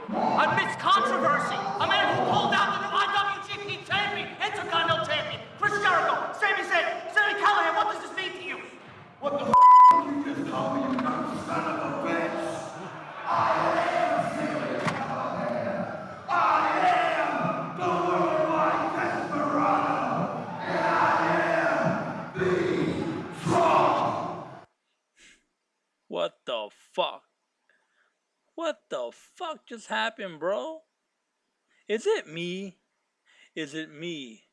Amidst controversy, a man who pulled out the new IWGP champion, Intercontinental champion, Chris Jericho, Sami Callihan, what does this mean to you? What the you just called me, you dumb son of a bitch? I am Sami Callihan. I am the worldwide desperado. And I am the strong. What the fuck? What the fuck just happened, bro? Is it me? Is it me?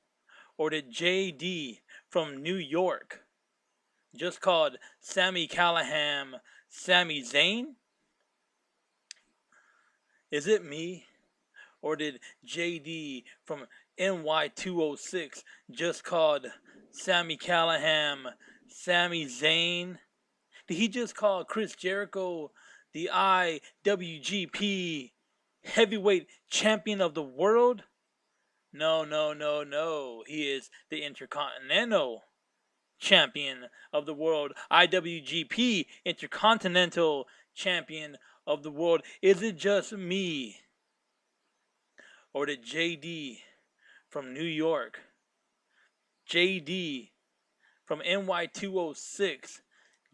Or did JD from New York just called Sami Callihan Sami Zayn? Is it me? Or did JD from NY206 just called Sami Callihan Sami Zayn? Did he just call Chris Jericho the IWGP heavyweight champion of the world? No, no, no, no. He is the Intercontinental champion of the world. IWGP Intercontinental champion of the world. Is it just me? Or did JD from New York, JD from NY206,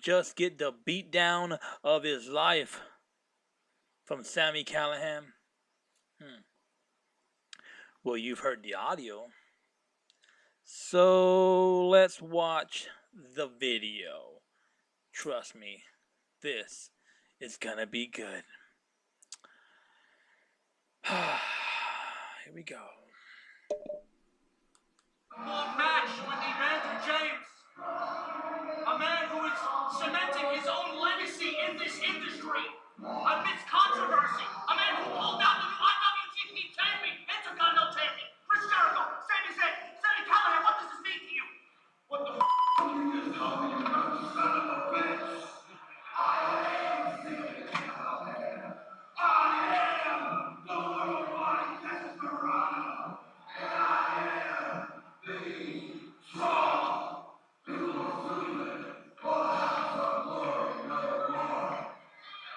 just get the beatdown of his life from Sami Callihan? Well, you've heard the audio. So let's watch the video. Trust me, this is gonna be good. Here we go. Match with Evander James, a man who is cementing his own legacy in this industry. Amidst controversy, a man who pulled out the new IWGP champion, Intercontinental champion, Chris Jericho, Sami Callihan, what does this mean to you? What the you just called me, you dumb son of a bitch? I am Sami Callihan. I am the worldwide desperado. And I am the strong. People are feeling for the house of glory no more.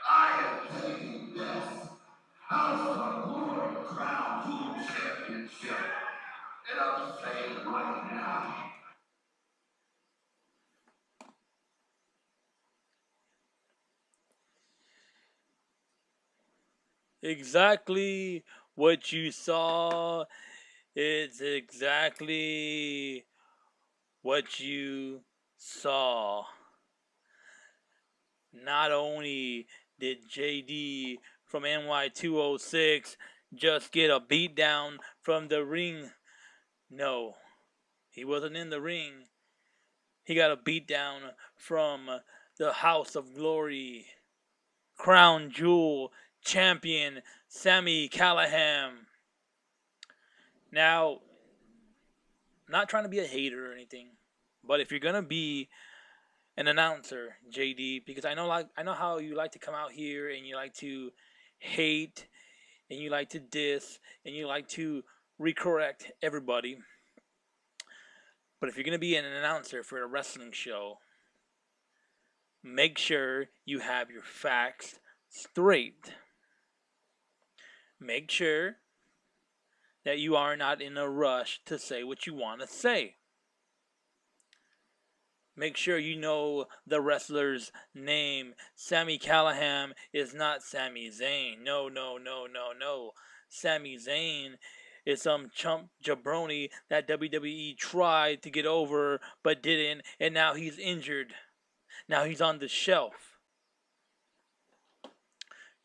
I have taken this house of glory crown jewel championship. And I'm saying right now. Exactly what you saw. It's exactly what you saw. Not only did JD from NY206 just get a beatdown from the ring. No, he wasn't in the ring. He got a beatdown from the House of Glory Crown Jewel champion Sami Callihan. Now, not trying to be a hater or anything, but if you're gonna be an announcer, JD, because I know how you like to come out here and you like to hate and you like to diss and you like to recorrect everybody. But if you're gonna be an announcer for a wrestling show, make sure you have your facts straight. Make sure that you are not in a rush to say what you want to say. Make sure you know the wrestler's name. Sami Callihan is not Sami Zayn. No, no, no, no, no. Sami Zayn is some chump jabroni that WWE tried to get over but didn't, and now he's injured. Now he's on the shelf.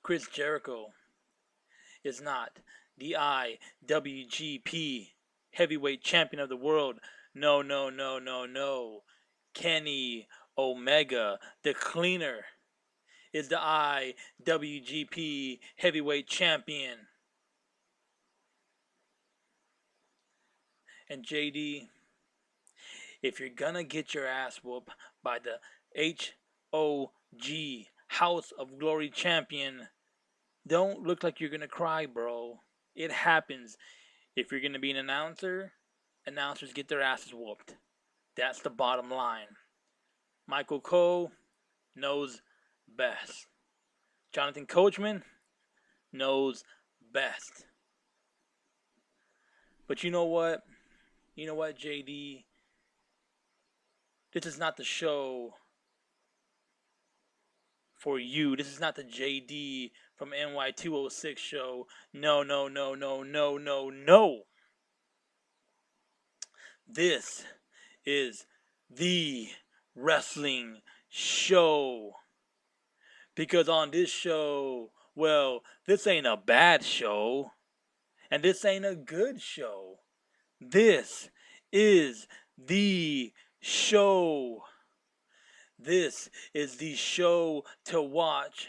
Chris Jericho is not the IWGP heavyweight champion of the world. No, no, no, no, no. Kenny Omega, the cleaner, is the IWGP heavyweight champion. And JD, if you're gonna get your ass whooped by the HOG House of Glory champion, don't look like you're gonna cry, bro. It happens. If you're gonna be an announcer, announcers get their asses whooped. That's the bottom line. Michael Cole knows best. Jonathan Coachman knows best. But you know what? You know what, JD? This is not the show for you. This is not the JD from NY206 show. No, no, no, no, no, no, no. This is the wrestling show. Because on this show, well, this ain't a bad show. And this ain't a good show. This is the show. This is the show to watch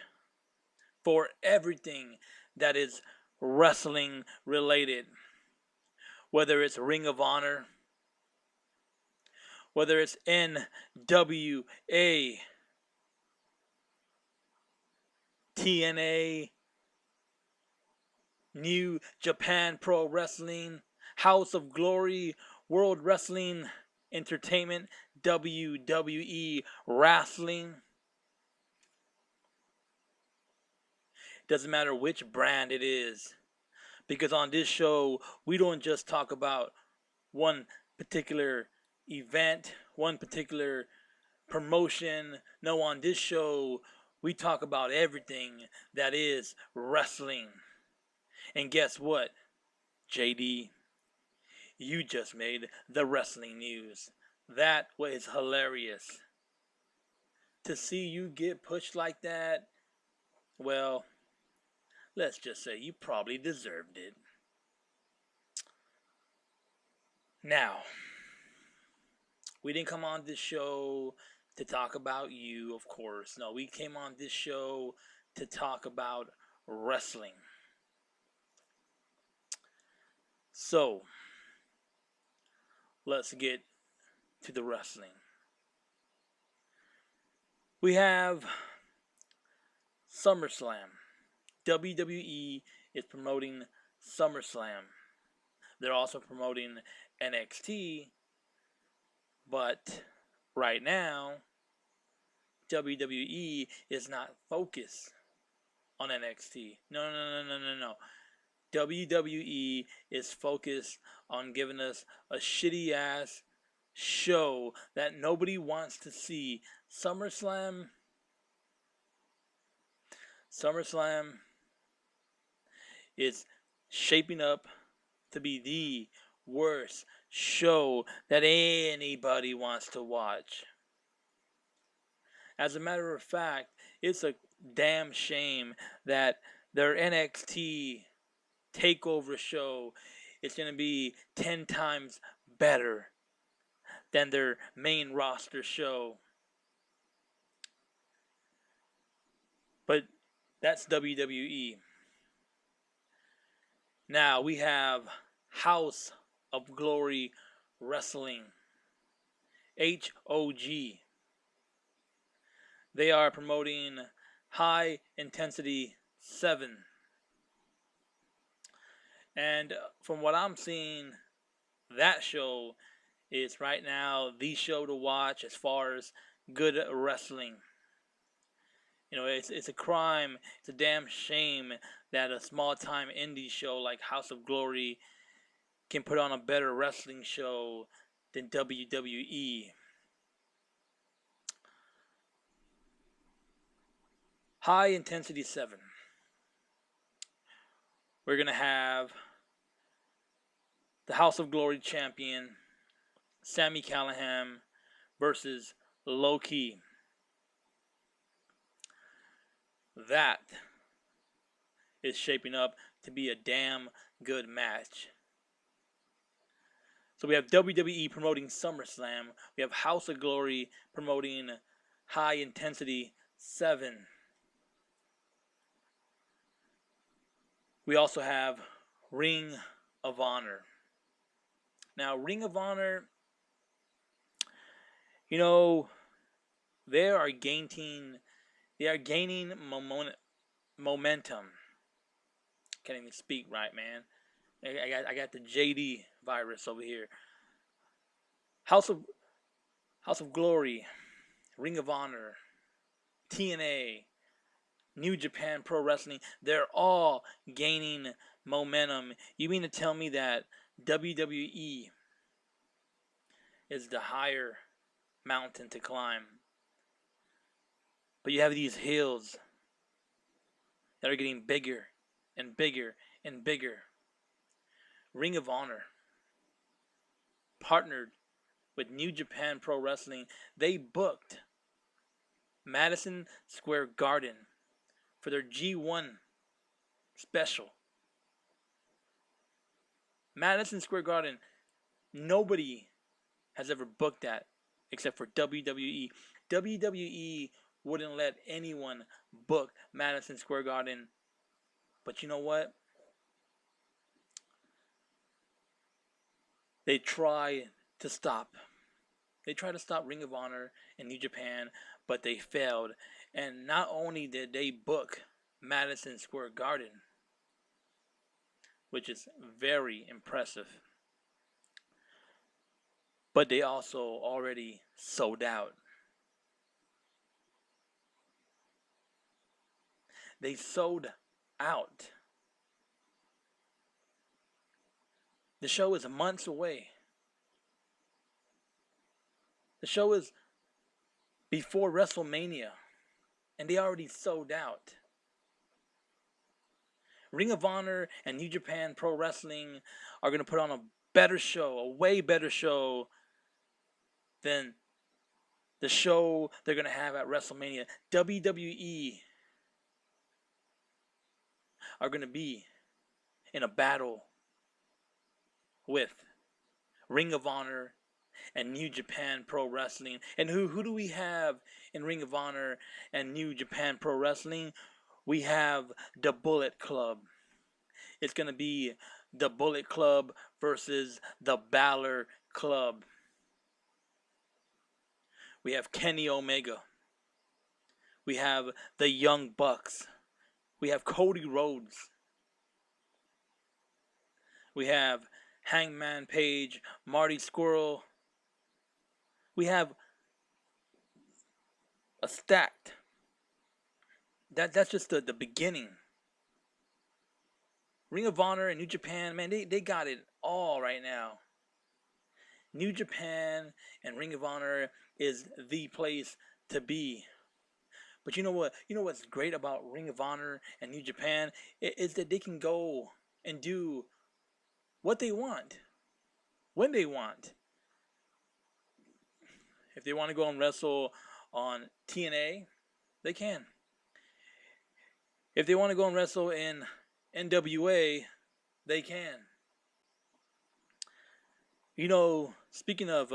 for everything that is wrestling related. Whether it's Ring of Honor, whether it's NWA, TNA, New Japan Pro Wrestling, House of Glory, World Wrestling Entertainment, WWE Wrestling. Doesn't matter which brand it is. Because on this show, we don't just talk about one particular event, one particular promotion. No, on this show, we talk about everything that is wrestling. And guess what, JD? You just made the wrestling news. That was hilarious. To see you get pushed like that, well, let's just say you probably deserved it. Now, we didn't come on this show to talk about you, of course. No, we came on this show to talk about wrestling. So, let's get to the wrestling. We have SummerSlam. WWE is promoting SummerSlam. They're also promoting NXT, but right now, WWE is not focused on NXT. No. WWE is focused on giving us a shitty ass show that nobody wants to see. SummerSlam is shaping up to be the worst show that anybody wants to watch. As a matter of fact, it's a damn shame that their NXT takeover show is going to be 10 times better than their main roster show. But that's WWE. Now we have House of Glory Wrestling, HOG. They are promoting High Intensity 7. And from what I'm seeing, that show is right now the show to watch as far as good wrestling. You know, it's a crime, it's a damn shame that a small-time indie show like House of Glory can put on a better wrestling show than WWE. High Intensity 7. We're going to have the House of Glory champion, Sami Callihan, versus Low Ki. That is shaping up to be a damn good match. So we have WWE promoting SummerSlam. We have House of Glory promoting High Intensity 7. We also have Ring of Honor. Now, Ring of Honor, you know, they are gaining momentum. Can't even speak right, man. I got the JD virus over here. House of Glory, Ring of Honor, TNA, New Japan Pro Wrestling, they're all gaining momentum. You mean to tell me that WWE is the higher mountain to climb, but you have these hills that are getting bigger and bigger and bigger? Ring of Honor partnered with New Japan Pro Wrestling. They booked Madison Square Garden for their G1 special. Madison Square Garden, nobody has ever booked that except for WWE. WWE wouldn't let anyone book Madison Square Garden. But you know what? They try to stop. They tried to stop Ring of Honor and New Japan, but they failed. And not only did they book Madison Square Garden, which is very impressive, but they also already sold out. They sold out. The show is months away. The show is before WrestleMania, and they already sold out. Ring of Honor and New Japan Pro Wrestling are going to put on a better show, a way better show than the show they're going to have at WrestleMania. WWE are going to be in a battle with Ring of Honor and New Japan Pro Wrestling. And who do we have in Ring of Honor and New Japan Pro Wrestling? We have the Bullet Club. It's going to be the Bullet Club versus the Balor Club. We have Kenny Omega. We have the Young Bucks. We have Cody Rhodes. We have Hangman Page, Marty Squirrel. We have a stacked. That's just the beginning. Ring of Honor and New Japan, man, they got it all right now. New Japan and Ring of Honor is the place to be. But you know what? You know what's great about Ring of Honor and New Japan is that they can go and do what they want, when they want. If they want to go and wrestle on TNA, they can. If they want to go and wrestle in NWA, they can. You know, speaking of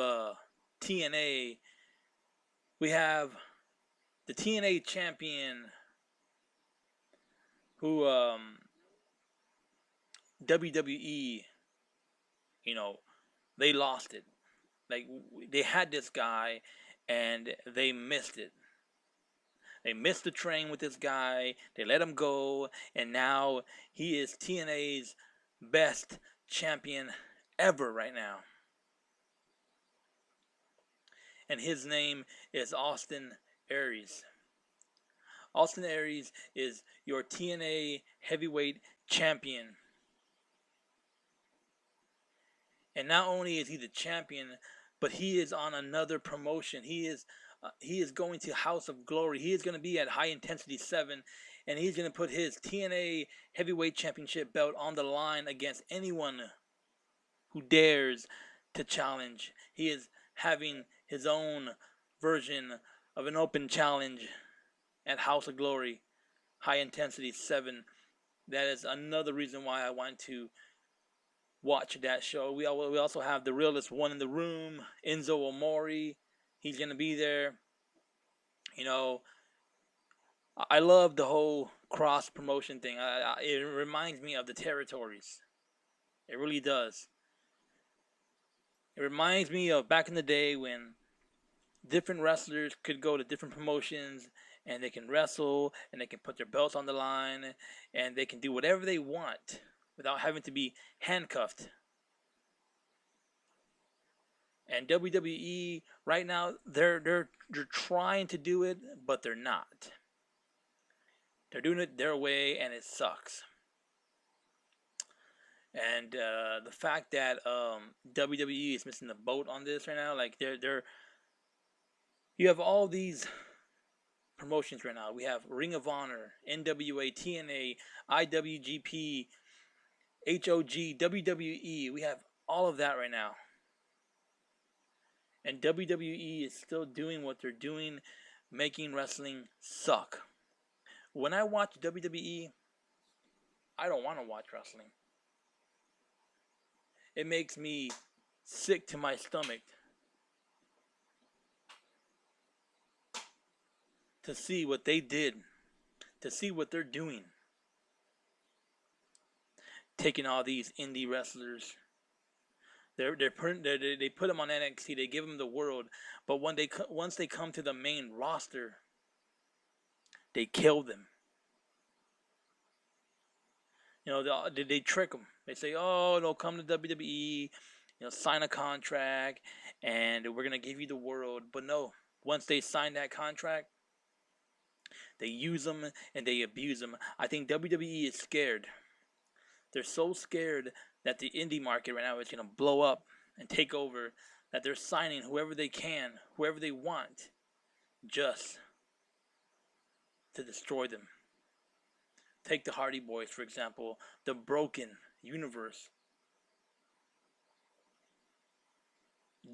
TNA, we have the TNA champion who WWE, you know, they lost it. Like, they had this guy and they missed it. They missed the train with this guy. They let him go, and now he is TNA's best champion ever right now. And his name is Austin Aries. Austin Aries is your TNA heavyweight champion. And not only is he the champion, but he is on another promotion. He is going to House of Glory. He is going to be at High Intensity 7, and he's going to put his TNA Heavyweight Championship belt on the line against anyone who dares to challenge. He is having his own version of an open challenge at House of Glory, High Intensity 7. That is another reason why I want to watch that show. We also have the realest one in the room, Enzo Amore. He's going to be there. You know, I love the whole cross promotion thing. It reminds me of the territories. It really does. It reminds me of back in the day when different wrestlers could go to different promotions and they can wrestle and they can put their belts on the line and they can do whatever they want without having to be handcuffed. And WWE right now, they're trying to do it, but they're not. They're doing it their way, and it sucks. And the fact that WWE is missing the boat on this right now, like they're you have all these promotions right now. We have Ring of Honor, NWA, TNA, IWGP, HOG, WWE. We have all of that right now. And WWE is still doing what they're doing, making wrestling suck. When I watch WWE, I don't want to watch wrestling. It makes me sick to my stomach to see what they did, to see what they're doing. Taking all these indie wrestlers, they put them on NXT, they give them the world, but once they come to the main roster, they kill them. You know, they trick them. They say, "Oh, no, come to WWE, sign a contract, and we're gonna give you the world." But no, once they sign that contract, they use them and they abuse them. I think WWE is scared. They're so scared that the indie market right now is gonna blow up and take over, that they're signing whoever they can, whoever they want, just to destroy them. Take the Hardy Boys, for example, the Broken Universe,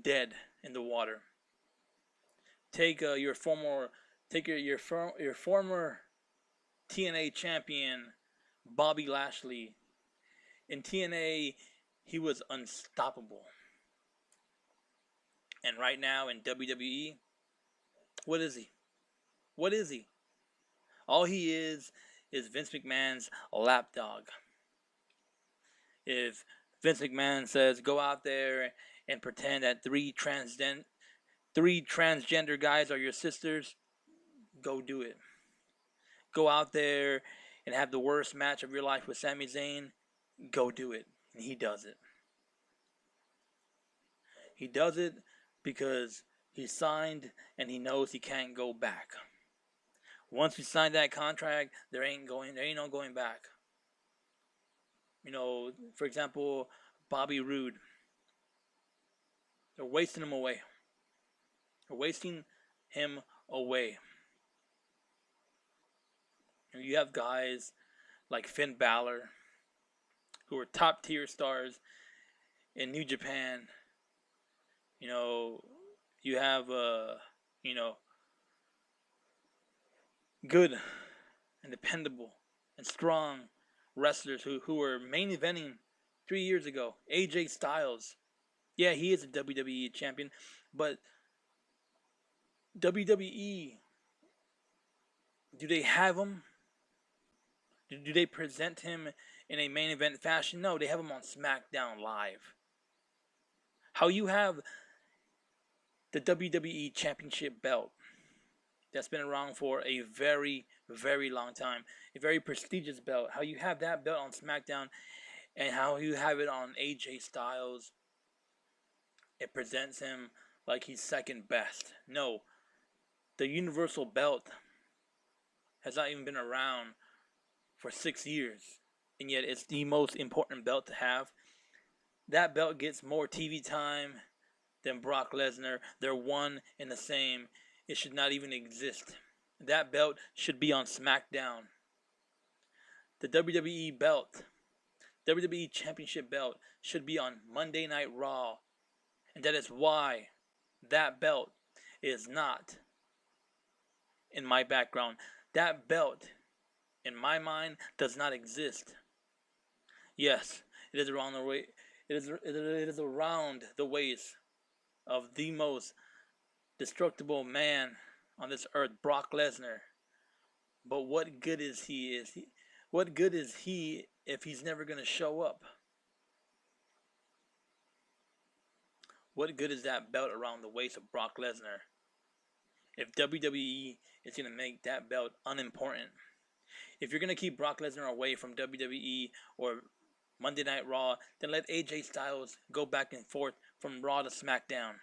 dead in the water. Take your former TNA champion Bobby Lashley. In TNA, he was unstoppable. And right now in WWE, what is he? What is he? All he is Vince McMahon's lapdog. If Vince McMahon says go out there and pretend that three transgender guys are your sisters, go do it. Go out there and have the worst match of your life with Sami Zayn, go do it. And he does it. He does it because he signed and he knows he can't go back. Once he signed that contract, there ain't no going back. You know, for example, Bobby Roode. They're wasting him away. They're wasting him away. You have guys like Finn Balor, who are top tier stars in New Japan. You know, you have good and dependable and strong wrestlers who were main eventing 3 years ago. AJ Styles. Yeah, he is a WWE champion, but WWE, do they have him? Do they present him in a main event fashion? No, they have him on SmackDown Live. How you have the WWE Championship belt that's been around for a very, very long time, a very prestigious belt. How you have that belt on SmackDown and how you have it on AJ Styles, it presents him like he's second best. No, the Universal belt has not even been around for 6 years, and yet it's the most important belt to have. That belt gets more TV time than Brock Lesnar. They're one and the same. It should not even exist. That belt should be on SmackDown. The WWE belt, WWE Championship belt, should be on Monday Night Raw. And that is why that belt is not in my background. That belt, in my mind, does not exist. Yes, it is around the way. It is around the waist of the most destructible man on this earth, Brock Lesnar. But what good is he? What good is he if he's never going to show up? What good is that belt around the waist of Brock Lesnar if WWE is going to make that belt unimportant? If you're going to keep Brock Lesnar away from WWE or Monday Night Raw, then let AJ Styles go back and forth from Raw to SmackDown.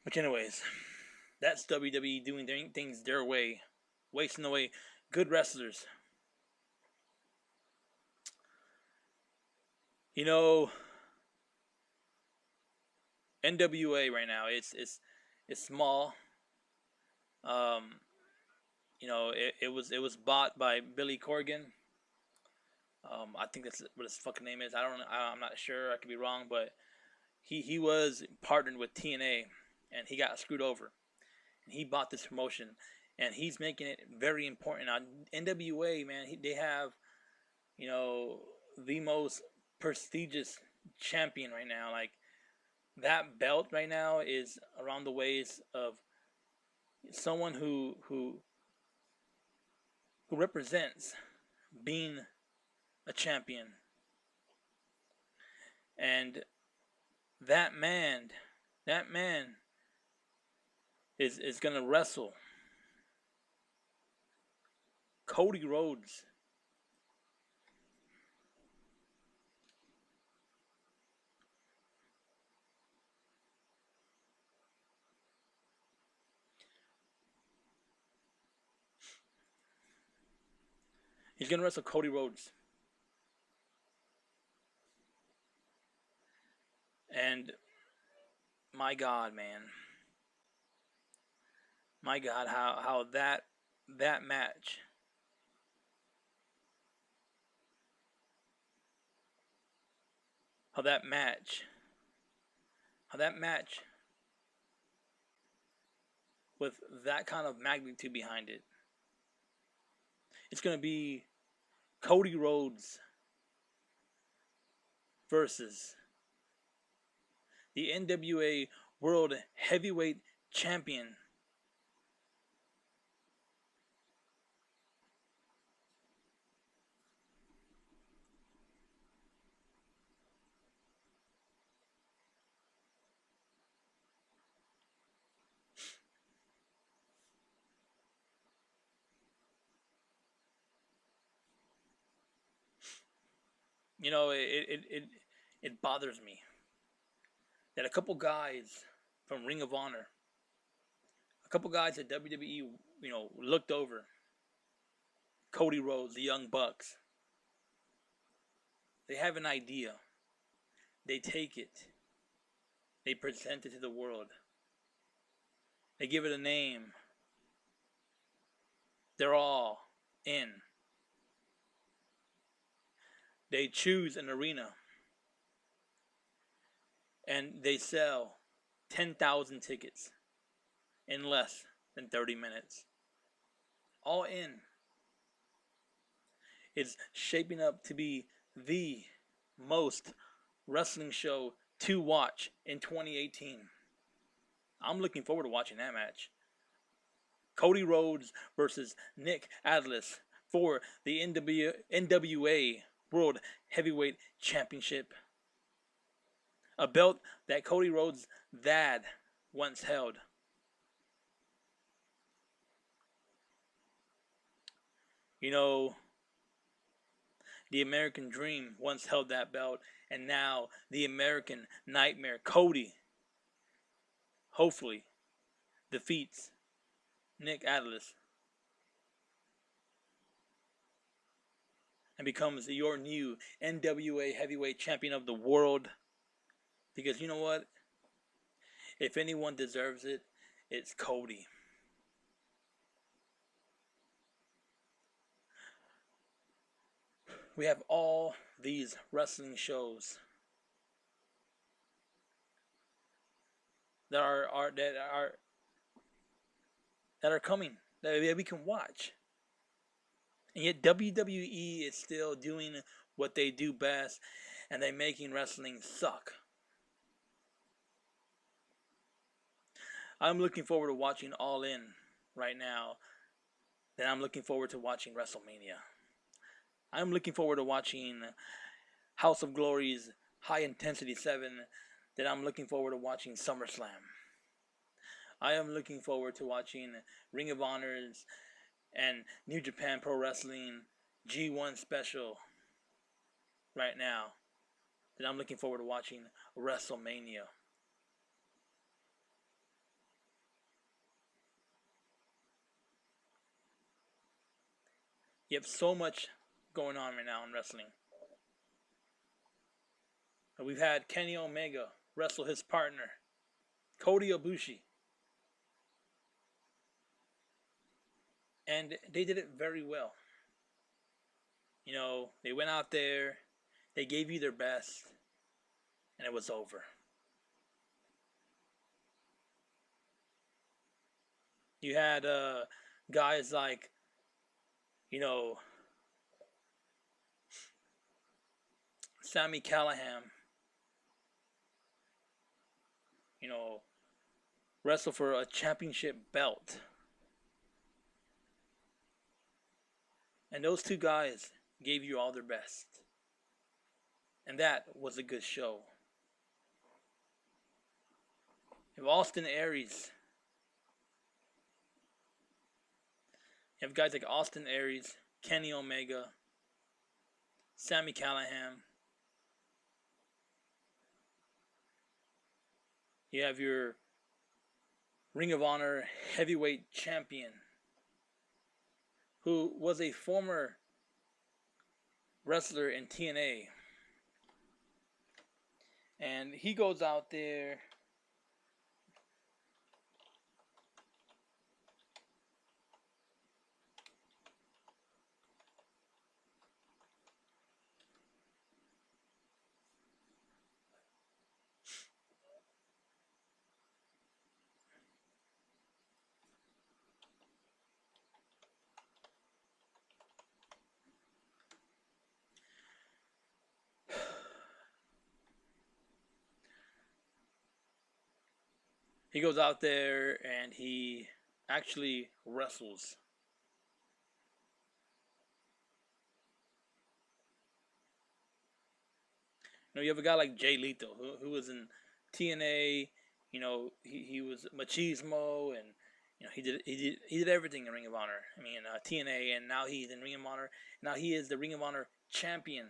But anyways, that's WWE doing things their way, wasting away good wrestlers. You know, NWA right now, it's small. Um, it was bought by Billy Corgan. I think that's what his fucking name is. I'm not sure. I could be wrong, but he was partnered with TNA, and he got screwed over, and he bought this promotion, and he's making it very important. Now, NWA, man, they have, you know, the most prestigious champion right now. Like, that belt right now is around the waist of someone who represents being a champion. And that man, that man is gonna wrestle Cody Rhodes. He's gonna wrestle Cody Rhodes. And my God, man, my God, how that match, how that match, how that match with that kind of magnitude behind it. It's gonna be Cody Rhodes versus the NWA World Heavyweight Champion. You know, it bothers me that a couple guys from Ring of Honor, a couple guys at WWE, looked over Cody Rhodes, the Young Bucks. They have an idea. They take it. They present it to the world. They give it a name. They're all in. They choose an arena. And they sell 10,000 tickets in less than 30 minutes. All in. It's shaping up to be the most wrestling show to watch in 2018. I'm looking forward to watching that match. Cody Rhodes versus Nick Atlas for the NWA World Heavyweight Championship. A belt that Cody Rhodes' dad once held. You know, the American Dream once held that belt, and now the American Nightmare, Cody, hopefully defeats Nick Atlas and becomes your new NWA Heavyweight Champion of the world. Because you know what? If anyone deserves it, it's Cody. We have all these wrestling shows that are coming that we can watch, and yet WWE is still doing what they do best, and they're making wrestling suck. I'm looking forward to watching All In right now. Then I'm looking forward to watching WrestleMania. I'm looking forward to watching House of Glory's High Intensity 7. Then I'm looking forward to watching SummerSlam. I am looking forward to watching Ring of Honor's and New Japan Pro Wrestling G1 special right now. Then I'm looking forward to watching WrestleMania. You have so much going on right now in wrestling. We've had Kenny Omega wrestle his partner, Kota Ibushi. And they did it very well. You know, they went out there, they gave you their best, and it was over. You had guys like, you know, Sami Callihan, you know, wrestle for a championship belt. And those two guys gave you all their best. And that was a good show. You have Austin Aries. You have guys like Austin Aries, Kenny Omega, Sami Callihan. You have your Ring of Honor heavyweight champion, who was a former wrestler in TNA. And he goes out there and he actually wrestles. You know, you have a guy like Jay Lethal, who was in TNA. You know, he was machismo, and you know he did everything in Ring of Honor. I mean, TNA, and now he's in Ring of Honor. Now he is the Ring of Honor champion,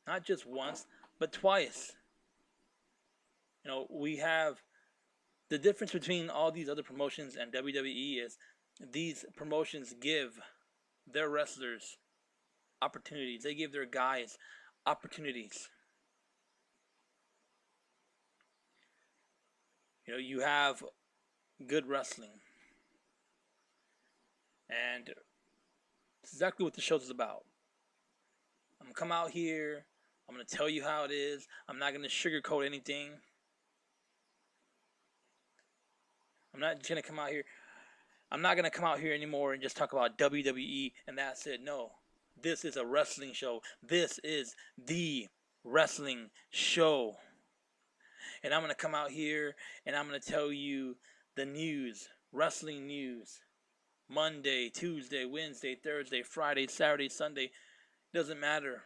not just once, but twice. You know, we have the difference between all these other promotions and WWE is these promotions give their wrestlers opportunities. They give their guys opportunities. You know, you have good wrestling. And it's exactly what the show is about. I'm going to come out here. I'm going to tell you how it is. I'm not going to sugarcoat anything. I'm not going to come out here. I'm not going to come out here anymore and just talk about WWE and that's it. No. This is a wrestling show. This is the wrestling show. And I'm going to come out here and I'm going to tell you the news, wrestling news. Monday, Tuesday, Wednesday, Thursday, Friday, Saturday, Sunday. Doesn't matter.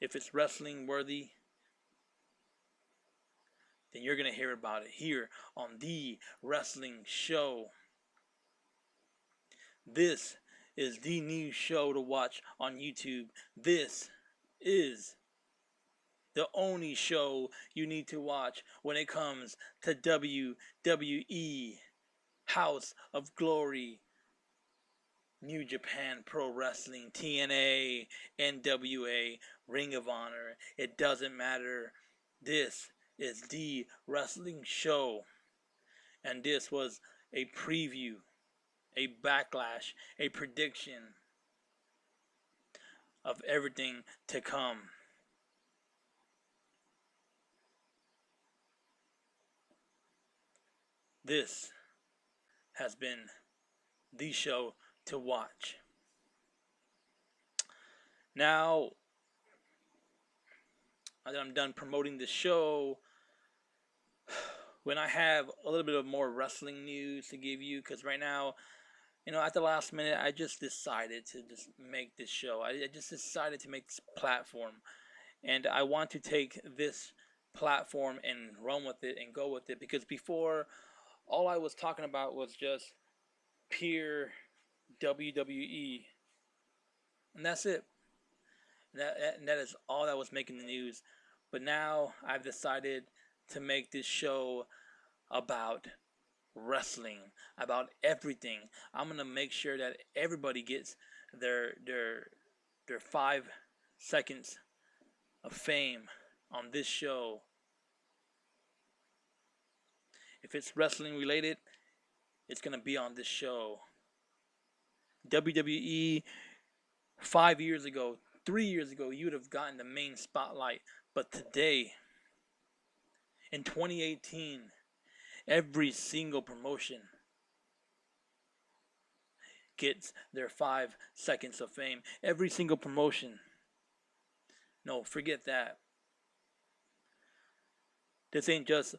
If it's wrestling worthy, then you're going to hear about it here on the wrestling show. This is the new show to watch on YouTube. This is the only show you need to watch when it comes to WWE, House of Glory, New Japan Pro Wrestling, TNA, NWA, Ring of Honor. It doesn't matter. This is the wrestling show. And this was a preview, a backlash, a prediction of everything to come. This has been the show to watch. Now that I'm done promoting the show, when I have a little bit of more wrestling news to give you, because right now, you know, at the last minute, I just decided to just make this show. I just decided to make this platform. And I want to take this platform and run with it and go with it. Because before, all I was talking about was just pure WWE. And that's it. And that is all that was making the news. But now I've decided to make this show about wrestling, about everything. I'm gonna make sure that everybody gets their 5 seconds of fame on this show. If it's wrestling related, it's going to be on this show. WWE 5 years ago, 3 years ago, you would have gotten the main spotlight. But today, in 2018, every single promotion gets their 5 seconds of fame. Every single promotion. No, forget that. This ain't just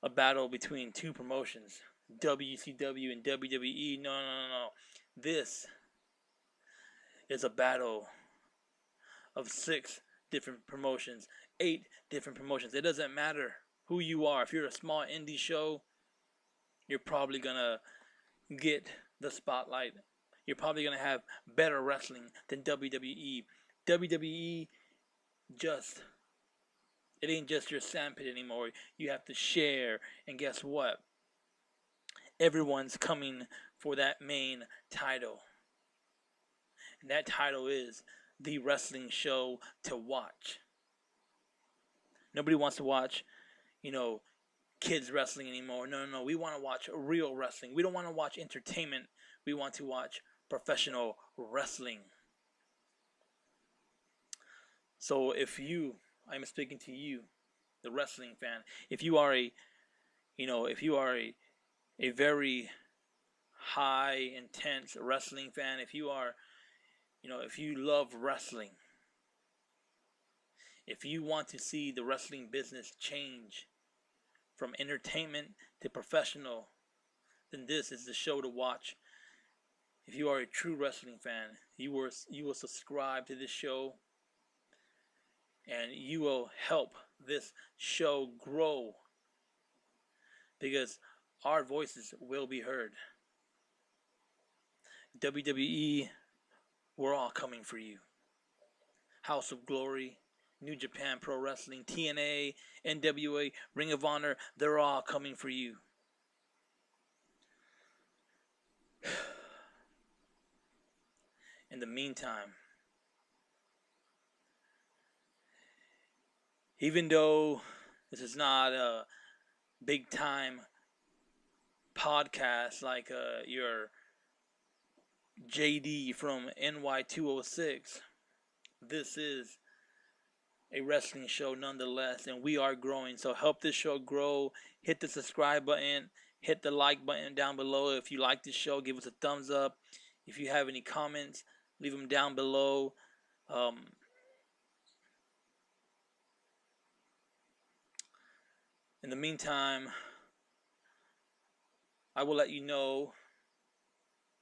a battle between two promotions, WCW and WWE. No. This is a battle of 6 different promotions, 8 different promotions. It doesn't matter who you are. If you're a small indie show, you're probably gonna get the spotlight. You're probably gonna have better wrestling than WWE. WWE it ain't just your sandpit anymore. You have to share, and guess what? Everyone's coming for that main title. And that title is the wrestling show to watch. Nobody wants to watch, kids wrestling anymore. No. We want to watch real wrestling. We don't want to watch entertainment. We want to watch professional wrestling. So I'm speaking to you, the wrestling fan. If you are a very high, intense wrestling fan, if you love wrestling, if you want to see the wrestling business change from entertainment to professional, then this is the show to watch. If you are a true wrestling fan, you will subscribe to this show, and you will help this show grow, because our voices will be heard. WWE, we're all coming for you. House of Glory, New Japan Pro Wrestling, TNA, NWA, Ring of Honor, they're all coming for you. In the meantime, even though this is not a big time podcast like your JD from NY206, this is a wrestling show nonetheless, and we are growing. So help this show grow. Hit the subscribe button, hit the like button down below. If you like this show, give us a thumbs up. If you have any comments, leave them down below. In the meantime, I will let you know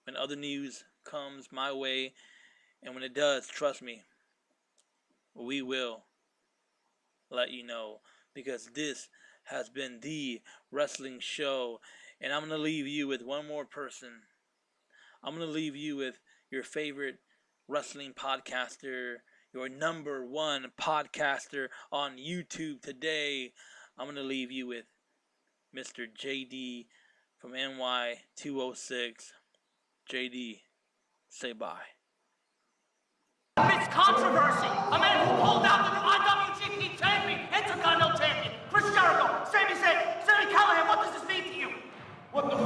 when other news comes my way, and when it does, trust me, we will let you know, because this has been the wrestling show. And I'm going to leave you with one more person. I'm going to leave you with your favorite wrestling podcaster, your number one podcaster on YouTube today. I'm going to leave you with Mr. JD from NY206. JD, say bye. It's controversy. A man who pulled out the new IWGP champion, Intercontinental champion, Chris Jericho, Sami Callihan. What does this mean to you? What the